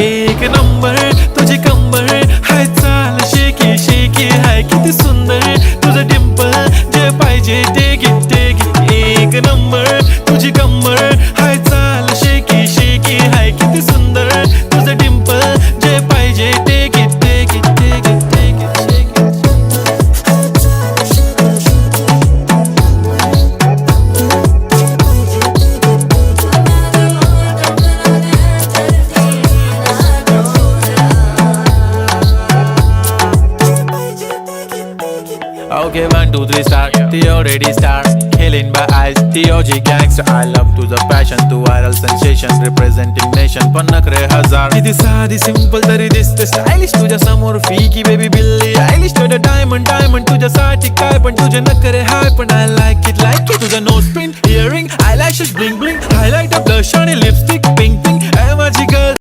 एक नंबर तुझी कंबर हाय चाल शेकी शेकी हाय किती सुंदर तुझं डिंपल जे पाहिजे ते घे एक नंबर तुझी कंबर हाय चाल शेकी शेकी हाय किती सुंदर तुझं डिंपल जे पाहिजे ते घे Okay, 1, 2, 3 start. The already start. Killing by eyes. The OG gangster. I love to the passion, to viral sensation, representing nation. पण नखरे हजार. किती साधी simple तरी दिसते stylish. तुझ्या समोर फीकी baby बिल्ली आयलिश. तुझं diamond तुझ्यासाठी काय पण तुझे नखरे हाय पण I like it. तुझं nose pin, earring, eyelashes bling bling, highlight, blush आणि lipstick, pink. माझी girl.